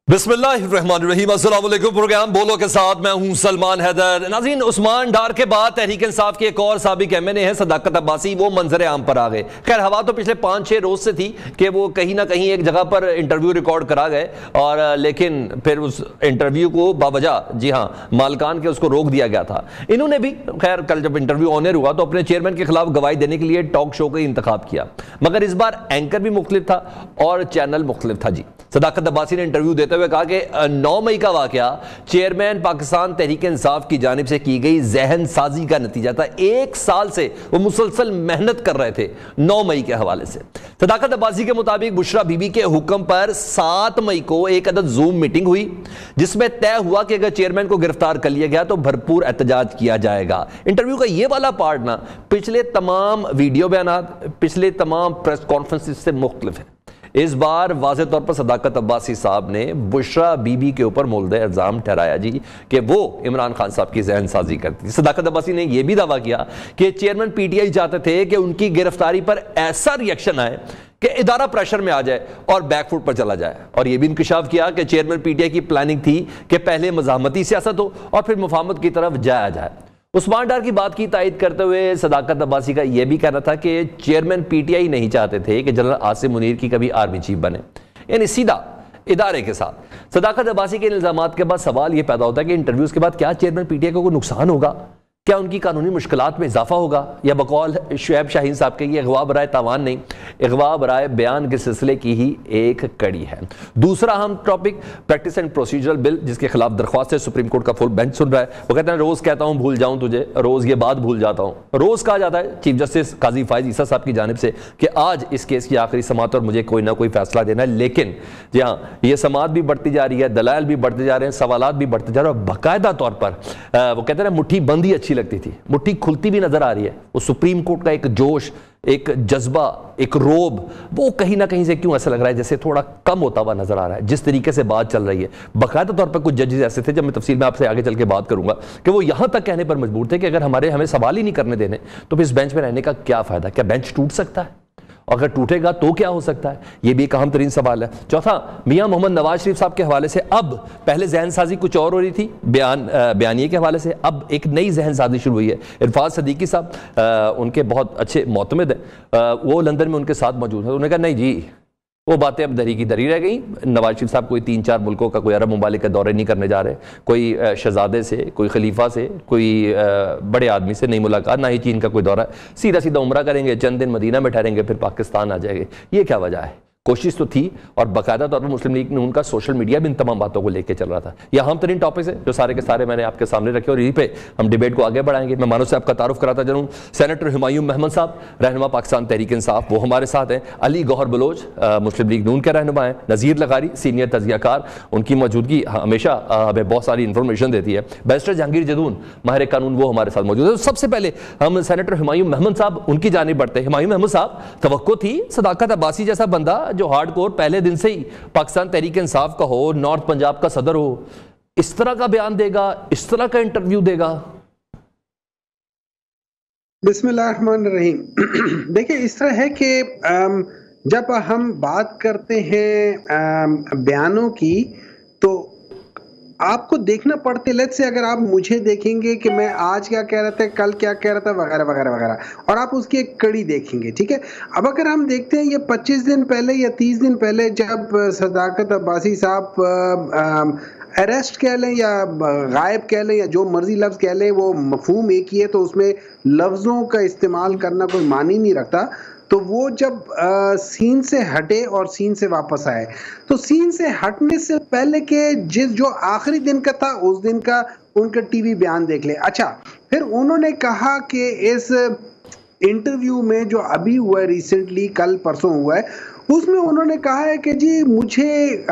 बिस्मिल्लाहिर्रहमानिर्रहीम, अस्सलाम वालेकुम। प्रोग्राम बोलो के साथ मैं हूं सलमान हैदर। नाज़रीन, उस्मान डार के बाद तहरीक इंसाफ के एक और साबिक एमएनए हैं सदाकत अब्बासी, वो मंजर आम पर आ गए। खैर, हवा तो पिछले 5-6 रोज से थी कि वो कहीं ना कहीं एक जगह पर इंटरव्यू रिकॉर्ड करा गए और लेकिन फिर उस इंटरव्यू को बावजह, जी हाँ, मालकान के उसको रोक दिया गया था। इन्होंने भी खैर कल जब इंटरव्यू ऑनर हुआ तो अपने चेयरमैन के खिलाफ गवाही देने के लिए टॉक शो का इंतखाब किया, मगर इस बार एंकर भी मुख्तलिफ था और चैनल मुख्तलिफ था। जी, सदाकत अब्बासी ने इंटरव्यू देते हुए कहा कि 9 मई का वाकया चेयरमैन पाकिस्तान तहरीक इंसाफ की जानिब से की गई जहन साजी का नतीजा था। 1 साल से वो मुसलसल मेहनत कर रहे थे 9 मई के हवाले से। सदाकत अब्बासी के मुताबिक बुशरा बीबी के हुक्म पर 7 मई को एक अदद जूम मीटिंग हुई जिसमें तय हुआ कि अगर चेयरमैन को गिरफ्तार कर लिया गया तो भरपूर एहतजाज किया जाएगा। इंटरव्यू का ये वाला पार्ट ना पिछले तमाम वीडियो बयानात, पिछले तमाम प्रेस कॉन्फ्रेंस से मुख्तलिफ है। इस बार वाज़े तौर पर सदाकत अब्बासी साहब ने बुशरा बीबी के ऊपर मुल्ज़िम इल्ज़ाम ठहराया जी कि वो इमरान खान साहब की जहन साजी करती थी। सदाकत अब्बासी ने यह भी दावा किया कि चेयरमैन पीटीआई चाहते थे कि उनकी गिरफ्तारी पर ऐसा रिएक्शन आए कि इदारा प्रेशर में आ जाए और बैकफुट पर चला जाए। और यह भी इंकशाफ किया कि चेयरमैन पीटीआई की प्लानिंग थी कि पहले मज़ाहमती सियासत हो और फिर मुफाहमत की तरफ जाया जाए। उस्मान डार की बात की तायद करते हुए सदाकत अब्बासी का यह भी कहना था कि चेयरमैन पीटीआई नहीं चाहते थे कि जनरल आसिम मुनीर की कभी आर्मी चीफ बने, यानी सीधा इदारे के साथ। सदाकत अब्बासी के इल्जामात के बाद सवाल यह पैदा होता है कि इंटरव्यूज के बाद क्या चेयरमैन पीटीआई को कोई नुकसान होगा, क्या उनकी कानूनी मुश्किलात में इजाफा होगा, या बकौल शुएब शाहीन साहब के ये अगवा बराए तावान नहीं, अगवा बराए बयान के सिलसिले की ही एक कड़ी है। दूसरा अहम topic practice and procedural bill, जिसके खिलाफ दरख्वास्त है, सुप्रीम कोर्ट का फुल बेंच सुन रहा है। वो कहते हैं रोज कहता हूं भूल जाऊं तुझे, रोज ये बात भूल जाता हूं। रोज कहा जाता है चीफ जस्टिस काजी फायज ईसा साहब की जानिब से कि आज इस केस की आखिरी समाअत और मुझे कोई ना कोई फैसला देना है, लेकिन जी हाँ, ये समाअत भी बढ़ती जा रही है, दलाइल भी बढ़ते जा रहे हैं, सवालात भी बढ़ते जा रहे हैं और बाकायदा तौर पर वो कहते हैं मुट्ठी बंदी अच्छी लगती थी, मुट्ठी खुलती भी नजर आ रही है। वो सुप्रीम कोर्ट का एक जोश, एक जज्बा, एक रोब, वो कहीं ना कहीं से क्यों ऐसा लग रहा है जैसे थोड़ा कम होता हुआ नजर आ रहा है। जिस तरीके से बात चल रही है, बाकायदा तौर पर कुछ जजेस ऐसे थे, जब मैं तफसील में आपसे आगे चल के बात करूंगा, कि वो यहां तक कहने पर मजबूर थे कि अगर हमें सवाल ही नहीं करने देने तो फिर इस बेंच में रहने का क्या फायदा, क्या बेंच टूट सकता है, अगर टूटेगा तो क्या हो सकता है, यह भी एक अहम तरीन सवाल है। चौथा, मियां मोहम्मद नवाज शरीफ साहब के हवाले से अब पहले जहन साजी कुछ और हो रही थी बयानिए के हवाले से, अब एक नई जहन साजी शुरू हुई है। इरफाज सदीकी साहब उनके बहुत अच्छे मोतमिद हैं, वो लंदन में उनके साथ मौजूद है। उन्होंने कहा नहीं जी, वो बातें अब दरी की दरी रह गई। नवाज शरीफ साहब कोई 3-4 मुल्कों का, कोई अरब ममालिक का दौरे नहीं करने जा रहे, कोई शहजादे से, कोई खलीफा से, कोई बड़े आदमी से नहीं मुलाकात, ना ही चीन का कोई दौरा, सीधा सीधा उम्रा करेंगे, चंद दिन मदीना में ठहरेंगे, फिर पाकिस्तान आ जाएंगे। ये क्या वजह है? कोशिश तो थी और बाकायदा तौर पर मुस्लिम लीग ने उनका सोशल मीडिया भी इन तमाम बातों को लेकर चल रहा था। यह अहम तरीन टॉपिक्स है जो सारे के सारे मैंने आपके सामने रखे और यहीं पे हम डिबेट को आगे बढ़ाएंगे। मैं मानो से आपका तारुफ कराता चलूँ, सेनेटर हुमायूं महमद साहब, रहनुमा पाकिस्तान तहरीक इंसाफ, वो हमारे साथ हैं। अली गौहर बलोच, मुस्लिम लीग नून के रहनुमा हैं। नज़ीर लगारी, सीनियर तजियाकार, उनकी मौजूदगी हमेशा हमें बहुत सारी इंफॉर्मेशन देती है। बैरिस्टर जहांगीर जदून, माहिर कानून, वो हमारे साथ मौजूद है। तो सबसे पहले हम सेनेटर हुमायूं महमद साहब, उनकी जानिब बढ़ते हैं। हुमायूं महमद साहब, तवक्को थी सदाकत अब्बासी जैसा बंदा जो हार्डकोर पहले दिन से ही पाकिस्तान तहरीक इंसाफ का हो, नॉर्थ पंजाब का सदर हो, इस तरह का बयान देगा, इस तरह का इंटरव्यू देगा? बिस्मिल्लाहिर्रहमानिर्रहीम। देखिए, इस तरह है कि जब हम बात करते हैं बयानों की, तो आपको देखना पड़ते, लेट्स से अगर आप मुझे देखेंगे कि मैं आज क्या कह रहा था, कल क्या कह रहा था, वगैरह वगैरह वगैरह, और आप उसकी एक कड़ी देखेंगे, ठीक है। अब अगर हम देखते हैं ये 25 दिन पहले या 30 दिन पहले जब सदाकत अब्बासी साहब अरेस्ट कह लें या गायब कह लें या जो मर्जी लफ्ज़ कह लें, वो मफहूम एक ही है, तो उसमें लफ्ज़ों का इस्तेमाल करना कोई मानी नहीं रखता। तो वो जब सीन से हटे और सीन से वापस आए, तो सीन से हटने से पहले के जो आखिरी दिन का था, उस दिन का उनका टीवी बयान देख ले। अच्छा, फिर उन्होंने कहा कि इस इंटरव्यू में जो अभी हुआ है, रिसेंटली कल परसों हुआ है, उसमें उन्होंने कहा है कि जी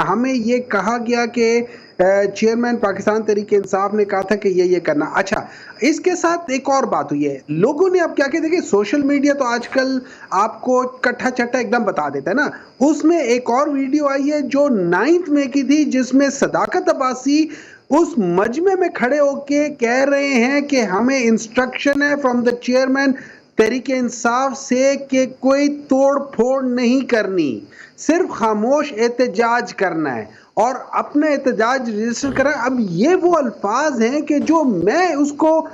हमें ये कहा गया कि चेयरमैन पाकिस्तान तहरीक इंसाफ ने कहा था कि ये करना। अच्छा, इसके साथ एक और बात हुई है, लोगों ने अब क्या कहते हैं कि सोशल मीडिया तो आजकल आपको कट्ठा चट्टा एकदम बता देता है ना। उसमें एक और वीडियो आई है जो 9 मई की थी, जिसमें सदाकत अब्बासी उस मजमे में खड़े होके कह रहे हैं कि हमें इंस्ट्रक्शन है from the chairman Tehreek Insaf से कि कोई तोड़ फोड़ नहीं करनी, सिर्फ खामोश एहतजाज करना है। और अपना एहतजाज रजिस्टर करा। अब ये वो अल्फाज हैं कि जो मैं उसको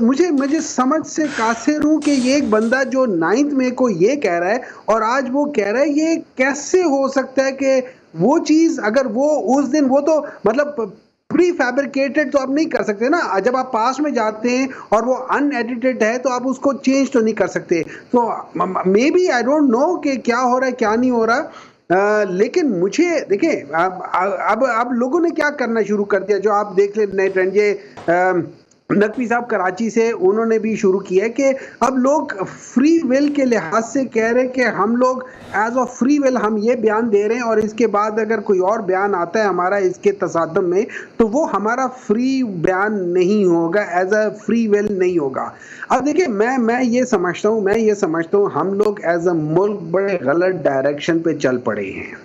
मुझे समझ से कासिर हूं कि ये एक बंदा जो 9 मई को ये कह रहा है और आज वो कह रहा है, ये कैसे हो सकता है कि वो चीज अगर वो उस दिन वो तो मतलब प्री फैब्रिकेटेड तो आप नहीं कर सकते ना। जब आप पास में जाते हैं और वो अनएडिटेड है तो आप उसको चेंज तो नहीं कर सकते। तो maybe I don't know कि क्या हो रहा है क्या नहीं हो रहा। लेकिन मुझे देखिए अब लोगों ने क्या करना शुरू कर दिया, जो आप देख ले नए ट्रेंड, ये नकवी साहब कराची से उन्होंने भी शुरू किया है कि अब लोग फ्री विल के लिहाज से कह रहे हैं कि हम लोग एज अ फ्री विल हम ये बयान दे रहे हैं और इसके बाद अगर कोई और बयान आता है हमारा इसके तसादम में तो वो हमारा फ्री बयान नहीं होगा, एज अ फ्री विल नहीं होगा। अब देखिए मैं ये समझता हूँ हम लोग एज अ मुल्क बड़े गलत डायरेक्शन पे चल पड़े हैं।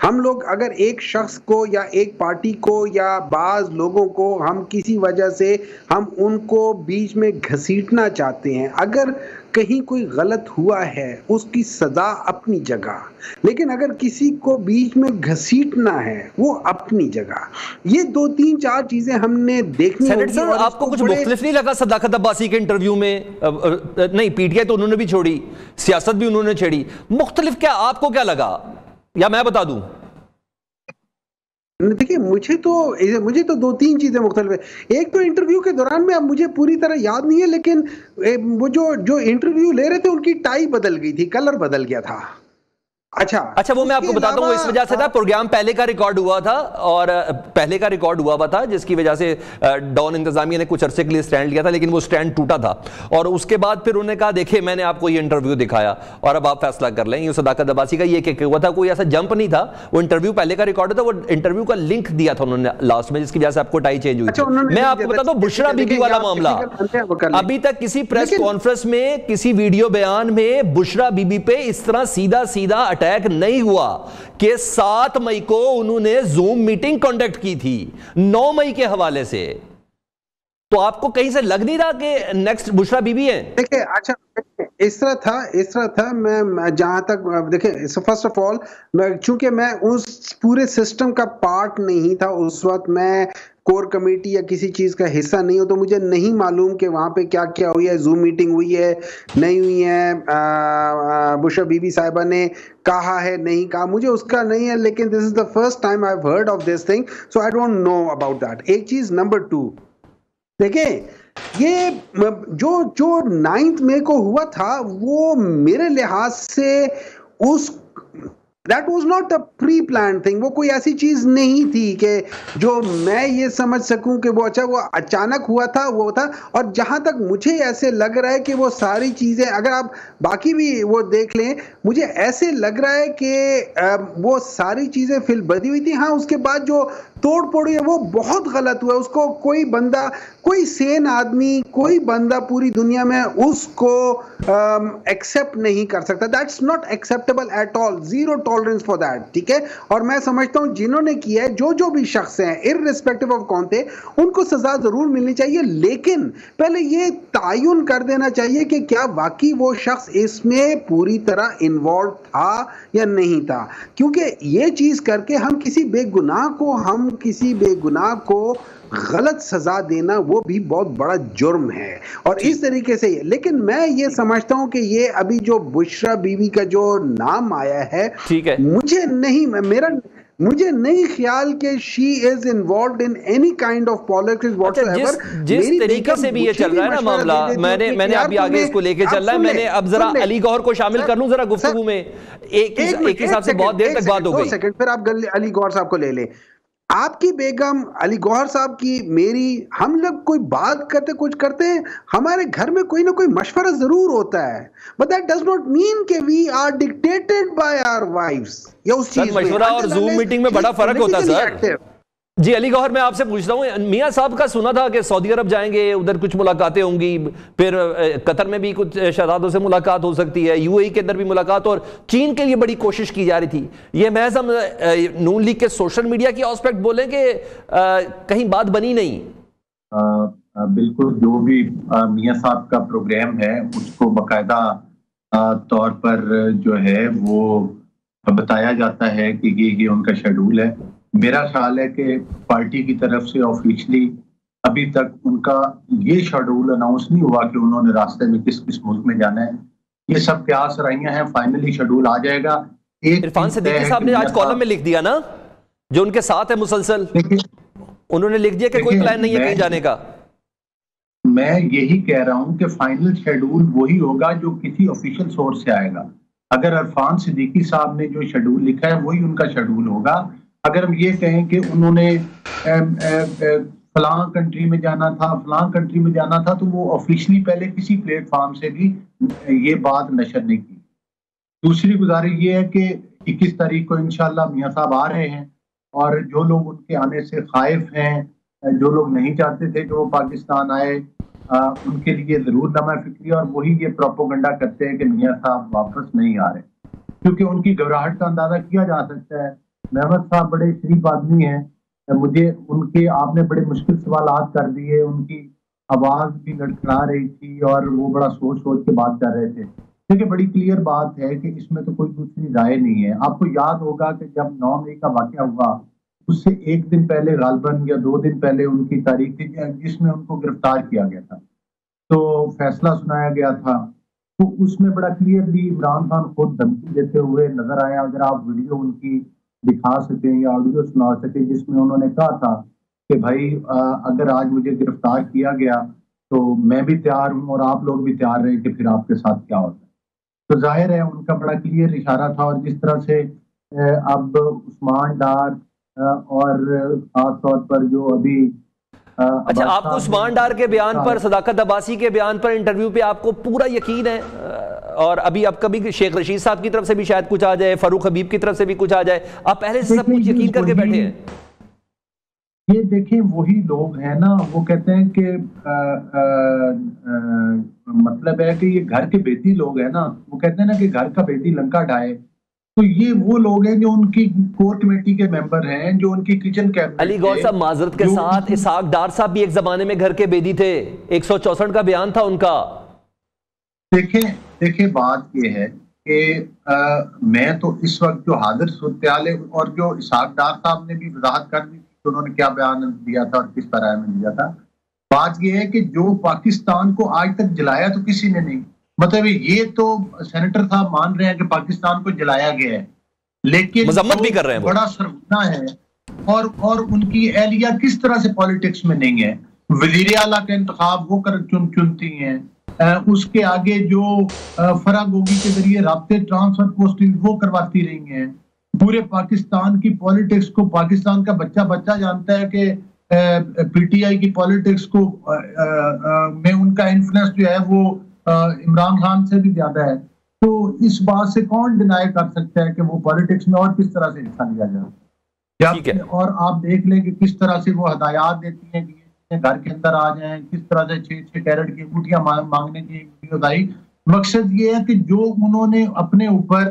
हम लोग अगर एक शख्स को या एक पार्टी को या बाज लोगों को हम किसी वजह से हम उनको बीच में घसीटना चाहते हैं, अगर कहीं कोई गलत हुआ है उसकी सजा अपनी जगह, लेकिन अगर किसी को बीच में घसीटना है वो अपनी जगह। ये 2-3-4 चीजें हमने देखनी होगी। सर आपको कुछ मुख्तलिफ नहीं लगा सदाकत अब्बासी के इंटरव्यू में? नहीं, पीटीआई तो उन्होंने भी छोड़ी, सियासत भी उन्होंने छेड़ी, मुख्तलिफ क्या आपको क्या लगा या मैं बता दूं? देखिए मुझे तो 2-3 चीजें मुख्तलिफ है। एक तो इंटरव्यू के दौरान में, अब मुझे पूरी तरह याद नहीं है, लेकिन वो जो इंटरव्यू ले रहे थे उनकी टाई बदल गई थी, कलर बदल गया था। अच्छा वो मैं आपको बताता हूँ, इस वजह से था प्रोग्राम पहले का रिकॉर्ड हुआ था और पहले का रिकॉर्ड हुआ था जिसकी वजह से डॉन इंतजामिया ने कुछ अरसे के लिए स्टैंड लिया था, लेकिन वो स्टैंड टूटा था और उसके बाद फिर उन्होंने कहा देखिए मैंने आपको ये इंटरव्यू दिखाया और अब आप फैसला कर लें। ये सदाकत अब्बासी का ये क्या हुआ था, कोई ऐसा जंप नहीं था, वो इंटरव्यू पहले का रिकॉर्ड था, वो इंटरव्यू का लिंक दिया था उन्होंने लास्ट में जिसकी वजह से आपको टाई चेंज हुई। मैं आपको बताता हूँ बुशरा बीबी वाला मामला, अभी तक किसी प्रेस कॉन्फ्रेंस में किसी वीडियो बयान में बुशरा बीबी पे इस तरह सीधा सीधा अटैक नहीं हुआ कि 7 मई को उन्होंने जूम मीटिंग कंडक्ट की थी 9 मई के हवाले से। तो आपको कहीं से लग नहीं रहा कि नेक्स्ट बुशरा बीबी है? देखिए अच्छा इस तरह था मैं जहां तक देखिए, फर्स्ट ऑफ ऑल चूंकि मैं उस पूरे सिस्टम का पार्ट नहीं था उस वक्त, मैं कोर कमेटी या किसी चीज का हिस्सा नहीं हो, तो मुझे नहीं मालूम कि वहां पे क्या क्या हुई है, जूम मीटिंग हुई है नहीं हुई है, बुशरा बीबी साहिबा ने कहा है नहीं कहा, मुझे उसका नहीं है। लेकिन this is the first time I have heard of this thing, so I don't know about that. एक चीज। नंबर 2, देखिए ये जो 9 मई को हुआ था वो मेरे लिहाज से उस That was not a pre-planned thing। वो कोई ऐसी चीज नहीं थी कि जो मैं ये समझ सकूं कि वो वो अचानक हुआ था वो था। और जहां तक मुझे ऐसे लग रहा है कि वो सारी चीजें, अगर आप बाकी भी वो देख लें, मुझे ऐसे लग रहा है कि वो सारी चीजें फिल बदी हुई थी। हाँ, उसके बाद जो तोड़ फोड़ है वो बहुत गलत हुआ। उसको कोई बंदा, कोई सेन आदमी, कोई बंदा पूरी दुनिया में उसको एक्सेप्ट नहीं कर सकता। That's not acceptable at all, zero tolerance for that, ठीक है। और मैं समझता हूं जिन्होंने किया है, जो भी शख्स हैं इररिस्पेक्टिव ऑफ कौन थे, उनको सजा जरूर मिलनी चाहिए, लेकिन पहले ये तयन कर देना चाहिए कि क्या वाकई वो शख्स इसमें पूरी तरह इन्वॉल्व था या नहीं था। क्योंकि ये चीज करके हम किसी बेगुनाह को गलत सजा देना वो भी बहुत बड़ा जुर्म है और इस तरीके से। लेकिन मैं ये समझता हूं कि ये अभी जो बुशरा बीबी का जो नाम आया है, ठीक है, मुझे नहीं ख्याल कि she is involved in any kind of politics whatsoever. जिस तरीके से भी ये चल रहा है ना मामला, मैंने अभी आगे इसको लेके चल रहा है, मैंने अब जरा अली गौहर को शामिल कर लूं जरा गुफ्तगू में। एक हिसाब से बहुत देर तक बात हो गई। 2 सेकंड, फिर आप अली गौहर साहब को ले लें। आपकी बेगम, अली गौहर साहब की, मेरी, हम लोग कोई बात करते कुछ करते हैं, हमारे घर में कोई ना कोई मशवरा जरूर होता है, but that does not mean कि we are dictated by our wives. या उस चीज में मशवरा और जूम मीटिंग में बड़ा फर्क होता है सर। जी अली गौहर, मैं आपसे पूछता हूँ, मियां साहब का सुना था कि सऊदी अरब जाएंगे, उधर कुछ मुलाकातें होंगी, फिर कतर में भी कुछ शहजादों से मुलाकात हो सकती है, यूएई के अंदर भी मुलाकात, और चीन के लिए बड़ी कोशिश की जा रही थी। ये महज हम नून लीग के सोशल मीडिया की एस्पेक्ट बोलें कि कहीं बात बनी नहीं? बिल्कुल, जो भी मियां साहब का प्रोग्राम है उसको बाकायदा तौर पर जो है वो बताया जाता है कि ये उनका शेड्यूल है मेरा ख्याल है कि पार्टी की तरफ से ऑफिशियली अभी तक उनका ये शेड्यूल अनाउंस नहीं हुआ कि उन्होंने रास्ते में किस किस मुल्क में जाना है। ये सब प्यास रहियां हैं, फाइनली शेड्यूल आ जाएगा। इरफान सिद्दीकी साहब ने आज कॉलम में लिख दिया ना, जो उनके साथ है मुसलसल, उन्होंने लिख दिया कि कोई प्लान नहीं है कहीं जाने का। मैं यही कह रहा हूं कि फाइनल शेड्यूल वही होगा जो किसी ऑफिशियल सोर्स से आएगा। अगर इरफान सिद्दीकी साहब ने जो शेड्यूल लिखा है वही उनका शेड्यूल होगा। अगर हम ये कहें कि उन्होंने फलां कंट्री में जाना था, फलां कंट्री में जाना था, तो वो ऑफिशियली पहले किसी प्लेटफॉर्म से भी ये बात नशर नहीं की। दूसरी गुजारिश ये है कि 21 तारीख को इंशाल्लाह मियां साहब आ रहे हैं, और जो लोग उनके आने से खाइफ हैं, जो लोग नहीं चाहते थे कि वो पाकिस्तान आए, उनके लिए जरूर लम्हा फिक्री, और वही ये प्रोपोगंडा करते हैं कि मियां साहब वापस नहीं आ रहे, क्योंकि उनकी घबराहट का अंदाजा किया जा सकता है। महमद साहब बड़े शरीफ आदमी हैं, मुझे उनके आपने बड़े मुश्किल सवाल कर दिए, उनकी आवाज भी लड़खड़ा रही थी और वो बड़ा सोच सोच के बात कर रहे थे। देखिए बड़ी क्लियर बात है कि इसमें तो कोई दूसरी राय नहीं है। आपको याद होगा कि जब 9 मई का वाकया हुआ उससे एक दिन पहले गालबन या 2 दिन पहले उनकी तारीख थी जिसमें उनको गिरफ्तार किया गया था, तो फैसला सुनाया गया था। तो उसमें बड़ा क्लियरली इमरान खान खुद धमकी देते हुए नजर आया। अगर आप वीडियो उनकी दिखा सकें या ऑडियो सुना सकें, जिसमें उन्होंने कहा था कि भाई अगर आज मुझे गिरफ्तार किया गया तो मैं भी तैयार हूं और आप लोग भी तैयार रहे कि फिर आपके साथ क्या होता है। तो जाहिर है उनका बड़ा क्लियर इशारा था। और जिस तरह से अब उस्मान डार और खास तौर पर जो अभी अच्छा, आपको उस्मान डार के बयान पर, सदाकत अब्बासी के बयान पर, इंटरव्यू पे आपको पूरा यकीन है? और अभी अब कभी शेख रशीद साहब की तरफ से भी शायद कुछ आ जाए, फारूक हबीब की तरफ से भी कुछ आ जाए, आप पहले से सब कुछ यकीन करके बैठे हैं? ये देखें वही लोग हैं ना, वो कहते हैं कि मतलब है कि ये घर के बेटी लोग हैं ना, वो कहते हैं ना कि घर का बेटी लंका ढाए। तो ये वो लोग हैं जो उनकी कोर कमेटी के मेंबर हैं, जो उनकी किचन कैबिनेट। अली गौर साहब माजरत के साथ, इसहाक डार साहब भी एक जमाने में घर के बेदी थे, 164 का बयान था उनका। देखें बात ये है कि मैं तो इस वक्त जो हाजिर सूरत-ए-हाल है, और जो इसहाक डार साहब ने भी वजाहत कर दी कि उन्होंने क्या बयान दिया था और किस तरह में दिया था। बात यह है कि जो पाकिस्तान को आज तक जलाया तो किसी ने नहीं, मतलब ये तो सेनेटर साहब मान रहे हैं कि पाकिस्तान को जलाया गया है, लेकिन मजम्मत भी कर रहे हैं, बड़ा सरगना है। और उनकी एहलिया किस तरह से पॉलिटिक्स में नहीं है। वजीर आला का इंतखाब वो चुनती हैं, उसके आगे जो फराह गोगी के जरिए राब्ते ट्रांसफर पोस्टिंग वो करवाती रही हैं। पूरे पाकिस्तान की पॉलिटिक्स को पाकिस्तान का बच्चा जानता है कि पीटीआई की पॉलिटिक्स को में उनका इन्फ्लुएंस जो है वो इमरान खान से भी ज्यादा है। तो इस बात से कौन डिनाई कर सकता है कि वो पॉलिटिक्स में और किस तरह से हिस्सा लिया जाए। और आप देख लें कि किस तरह से वो हदायत देती हैं कि घर के अंदर आ जाएं, किस तरह से 6 कैरेट की अंगूठियां मांगने की वीडियो आई। मकसद ये है कि जो उन्होंने अपने ऊपर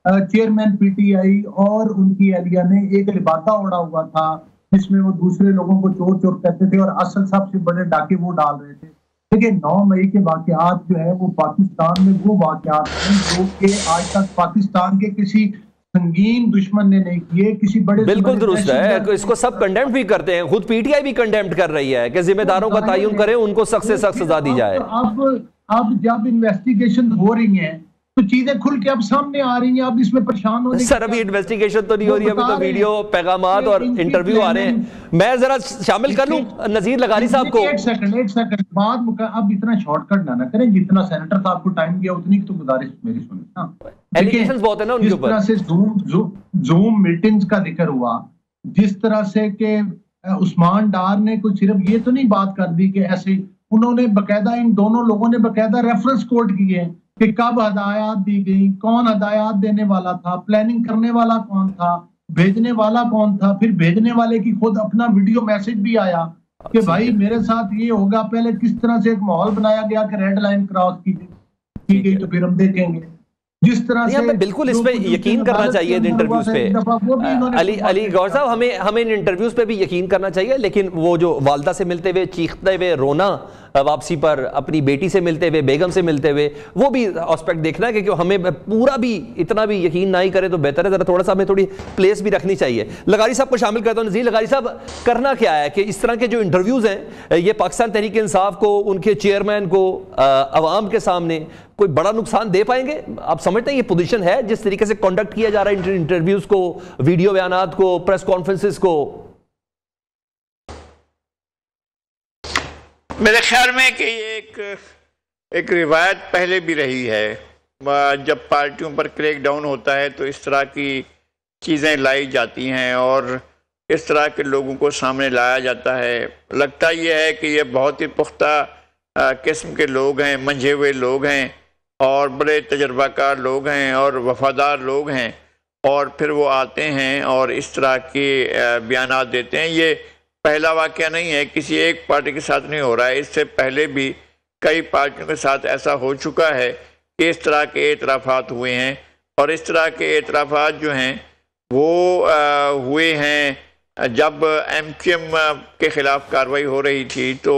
चेयरमैन पीटीआई और उनकी एहलिया ने एक लिबादा ओढ़ा हुआ था, जिसमें वो दूसरे लोगों को चोर चोर कहते थे और असल सबसे बड़े डाके वो डाल रहे थे। देखिए 9 मई के वाकयात जो है वो पाकिस्तान में वो वाकयात हैं जो कि आज तक पाकिस्तान के किसी संगीन दुश्मन ने नहीं किए, किसी बड़े। बिल्कुल दुरुस्त है, इसको सब कंडेम भी करते हैं, खुद पीटीआई भी कंडेम कर रही है कि जिम्मेदारों का तयन करें, उनको सख्त से सख्त सजा दी जाए। अब जब इन्वेस्टिगेशन हो रही है तो चीजें खुल के अब सामने आ रही हैं। अब इसमें परेशान होने सर अभी इन्वेस्टिगेशन तो नहीं हो रही, अभी तो वीडियो पैगामात और इंटरव्यू आ रहे हैं। मैं जरा शामिल कर लूं नजीर लगारी साहब को। एक सेकंड बाद अब इतना शॉर्टकट ना करें, जितना सेनेटर साहब को टाइम दिया उतनी तो गुजारिश मेरी सुने ना। एलिगेशंस बहुत है ना उनके ऊपर। जिस तरह से जूम मीटिंग्स का जिक्र हुआ, जिस तरह से कि उस्मान डार ने कुछ सिर्फ ये तो नहीं बात कर दी कि ऐसे, उन्होंने बकायदा इन दोनों लोगों ने बकायदा रेफरेंस कोट किए कि कब हदायत दी गई, कौन हदायत देने वाला था, प्लानिंग करने वाला कौन था, भेजने वाला कौन था। फिर भेजने वाले की खुद अपना वीडियो मैसेज भी आया कि भाई मेरे साथ ये होगा। पहले किस तरह से एक माहौल बनाया गया कि रेड लाइन क्रॉस की गई, तो फिर हम देखेंगे जिस तरह से। हमें बिल्कुल इस पे यकीन करना चाहिए इन इंटरव्यूज पे। अली गौर साहब हमें इन इंटरव्यूज पे भी यकीन करना चाहिए, लेकिन वो जो वालदा से मिलते हुए चीखते हुए रोना वापसी पर अपनी बेटी से मिलते हुए, बेगम से मिलते हुए, वो भी एस्पेक्ट देखना है, क्योंकि हमें पूरा भी इतना भी यकीन ना ही करे तो बेहतर है, जरा थोड़ा सा हमें थोड़ी प्लेस भी रखनी चाहिए। लगारी साहब को शामिल करता हूं। नज़ीर लगारी साहब, करना क्या है कि इस तरह के जो इंटरव्यूज हैं ये पाकिस्तान तहरीक इंसाफ को, उनके चेयरमैन को, अवाम के सामने कोई बड़ा नुकसान दे पाएंगे? आप समझते हैं ये पोजीशन है जिस तरीके से कंडक्ट किया जा रहा है इंटरव्यूज को, वीडियो बयानात को, प्रेस कॉन्फ्रेंसेस को? मेरे ख्याल में कि ये एक रिवायत पहले भी रही है, जब पार्टियों पर क्रैक डाउन होता है तो इस तरह की चीज़ें लाई जाती हैं और इस तरह के लोगों को सामने लाया जाता है। लगता यह है कि ये बहुत ही पुख्ता किस्म के लोग हैं, मंझे हुए लोग हैं और बड़े तजर्बाकार लोग हैं और वफादार लोग हैं, और फिर वो आते हैं और इस तरह के बयानात देते हैं। ये पहला वाक़या नहीं है, किसी एक पार्टी के साथ नहीं हो रहा है, इससे पहले भी कई पार्टियों के साथ ऐसा हो चुका है कि इस तरह के एतराफ़ात हुए हैं, और इस तरह के एतराफ़ात जो हैं वो हुए हैं जब MQM के ख़िलाफ़ कार्रवाई हो रही थी, तो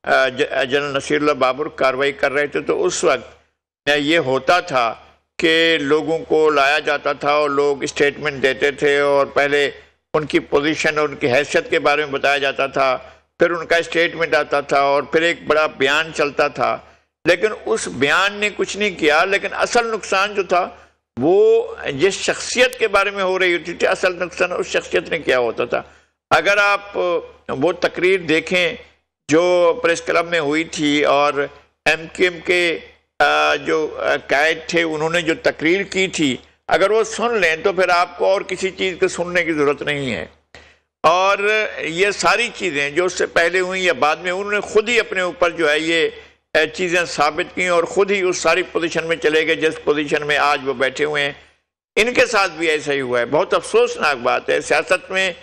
जनरल नसीरुल्लाह बाबर कार्रवाई कर रहे थे, तो उस वक्त ये होता था कि लोगों को लाया जाता था और लोग स्टेटमेंट देते थे, और पहले उनकी पोजीशन और उनकी हैसियत के बारे में बताया जाता था, फिर उनका स्टेटमेंट आता था और फिर एक बड़ा बयान चलता था। लेकिन उस बयान ने कुछ नहीं किया, लेकिन असल नुकसान जो था वो जिस शख्सियत के बारे में हो रही होती थी, असल नुकसान उस शख्सियत ने क्या होता था। अगर आप वो तकरीर देखें जो प्रेस क्लब में हुई थी और MQM के जो कायद थे उन्होंने जो तकरीर की थी, अगर वो सुन लें तो फिर आपको और किसी चीज़ को सुनने की ज़रूरत नहीं है। और ये सारी चीज़ें जो उससे पहले हुई या बाद में, उन्होंने खुद ही अपने ऊपर जो है ये चीज़ें साबित की और ख़ुद ही उस सारी पोजीशन में चले गए जिस पोजीशन में आज वो बैठे हुए हैं। इनके साथ भी ऐसा ही हुआ है। बहुत अफसोसनाक बात है, सियासत में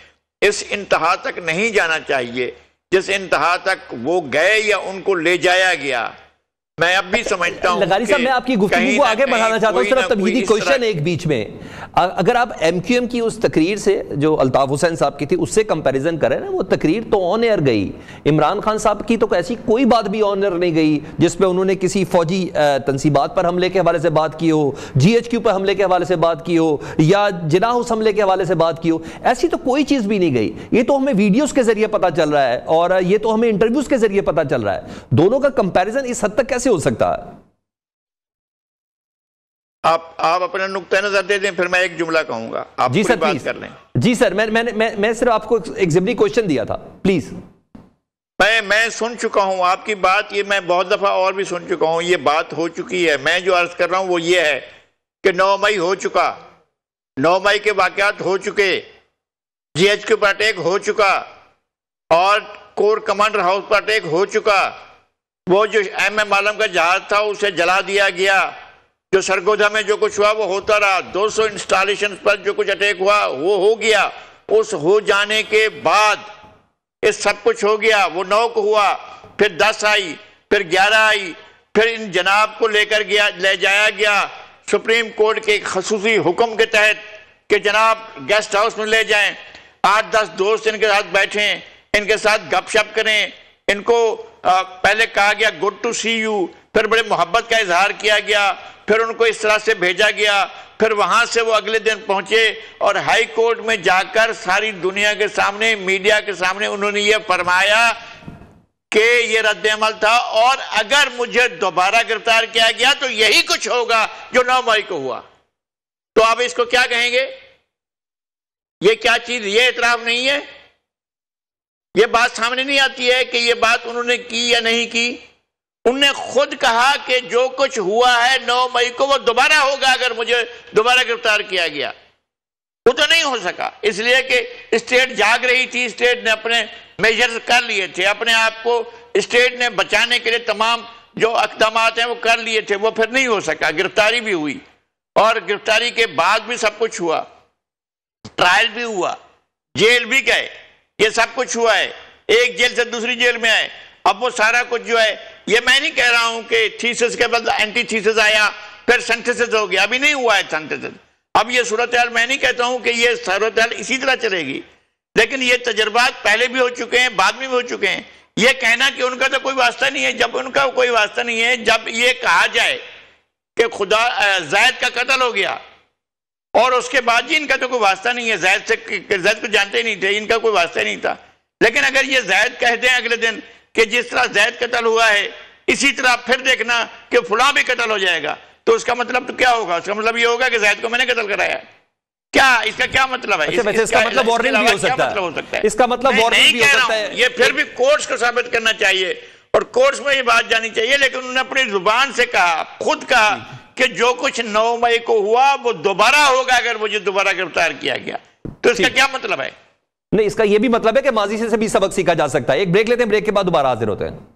इस इंतहा तक नहीं जाना चाहिए जिस इंतहा तक वो गए या उनको ले जाया गया। मैं अब भी समझता हूं। लगारी साहब, मैं आपकी गुफ्तगू को आगे बढ़ाना चाहता हूं। सिर्फ तमहीदी क्वेश्चन एक बीच में, अगर आप MQM की उस तकरीर से जो अल्ताफ हुसैन साहब की थी उससे कंपैरिजन करें ना, वो तकरीर तो ऑन एयर गई। इमरान खान साहब की तो ऐसी कोई बात भी ऑन एयर नहीं गई जिसपे उन्होंने किसी फौजी तंसीबात पर हमले के हवाले से बात की हो, GHQ पर हमले के हवाले से बात की हो, या जिनाह उस हमले के हवाले से बात की हो। ऐसी तो कोई चीज भी नहीं गई। ये तो हमें वीडियोज के जरिए पता चल रहा है और ये तो हमें इंटरव्यूज के जरिए पता चल रहा है। दोनों का कंपैरिजन इस हद तक कैसे हो सकता है? आप अपना नुक्ता नजर दे दें, फिर मैं एक जुमला कहूंगा, आप जी सर बात कर लें। जी सर, मैं सिर्फ आपको एक ज़िमनी क्वेश्चन दिया था, प्लीज। मैं सुन चुका हूं आपकी बात, ये मैं बहुत दफा और भी सुन चुका हूं, ये बात हो चुकी है। मैं जो अर्ज कर रहा हूं वो ये है कि 9 मई हो चुका, 9 मई के वाकयात हो चुके, GHQ पर अटैक हो चुका और कोर कमांडर हाउस पर अटैक हो चुका। वो जो MM आलम का जहाज था उसे जला दिया गया। जो सरगोधा में जो कुछ हुआ वो होता रहा। 200 इंस्टॉलेशन पर जो कुछ अटैक हुआ वो हो गया। उस हो जाने के बाद ये सब कुछ हो गया। वो 9 को हुआ, फिर 10 आई, फिर 11 आई, फिर इन जनाब को लेकर ले जाया गया सुप्रीम कोर्ट के खसूसी हुक्म के तहत कि जनाब गेस्ट हाउस में ले जाएं, 8-10 दोस्त इनके साथ बैठें, इनके साथ गपशप करें। इनको पहले कहा गया गुड टू सी यू, फिर बड़े मोहब्बत का इजहार किया गया, फिर उनको इस तरह से भेजा गया। फिर वहां से वो अगले दिन पहुंचे और हाई कोर्ट में जाकर सारी दुनिया के सामने, मीडिया के सामने उन्होंने ये फरमाया कि ये रद्द-ए-अमल था और अगर मुझे दोबारा गिरफ्तार किया गया तो यही कुछ होगा जो 9 मई को हुआ। तो आप इसको क्या कहेंगे? ये क्या चीज, ये इतराफ नहीं है? ये बात सामने नहीं आती है कि ये बात उन्होंने की या नहीं की। उनने खुद कहा कि जो कुछ हुआ है 9 मई को वो दोबारा होगा अगर मुझे दोबारा गिरफ्तार किया गया। वो तो नहीं हो सका, इसलिए कि स्टेट जाग रही थी, स्टेट ने अपने मेजर्स कर लिए थे, अपने आप को स्टेट ने बचाने के लिए तमाम जो इक़दाम हैं वो कर लिए थे। वो फिर नहीं हो सका। गिरफ्तारी भी हुई और गिरफ्तारी के बाद भी सब कुछ हुआ, ट्रायल भी हुआ, जेल भी गए, ये सब कुछ हुआ है। एक जेल से दूसरी जेल में आए। अब वो सारा कुछ जो है, ये मैं नहीं कह रहा हूं कि थीसिस के बदले एंटी थीसिस आया, फिर सिंथेसिस हो गया, अभी नहीं हुआ है सिंथेसिस। अब ये सूरत हाल मैं नहीं कहता हूं कि ये सूरत हाल इसी तरह चलेगी, लेकिन ये तजर्बात पहले भी हो चुके हैं, बाद में भी हो चुके हैं। ये कहना कि उनका तो कोई वास्ता नहीं है, जब उनका कोई वास्ता नहीं है, जब ये कहा जाए कि खुदा जैद का कत्ल हो गया और उसके बाद जी इनका तो कोई वास्ता नहीं है, जैद को जानते ही नहीं थे, इनका कोई वास्ता नहीं था, लेकिन अगर ये जैद कह दें अगले दिन कि जिस तरह जैद कत्ल हुआ है इसी तरह फिर देखना कि फुला भी कत्ल हो जाएगा, तो उसका मतलब तो क्या होगा? उसका मतलब ये होगा कि जैद को मैंने कत्ल कराया। क्या इसका क्या मतलब है? इसका मतलब वार्निंग भी हो सकता है। इसका मतलब वार्निंग भी हो सकता है। ये फिर भी कोर्ट्स को साबित करना चाहिए और कोर्ट्स में ये बात जानी चाहिए, लेकिन उन्होंने अपनी जुबान से कहा, खुद कहा कि जो कुछ 9 मई को हुआ वो दोबारा होगा अगर मुझे दोबारा गिरफ्तार किया गया। तो इसका क्या मतलब है? नहीं, इसका यह भी मतलब है कि माजी से भी सबक सीखा जा सकता है। एक ब्रेक लेते हैं, ब्रेक के बाद दोबारा हाजिर होते हैं।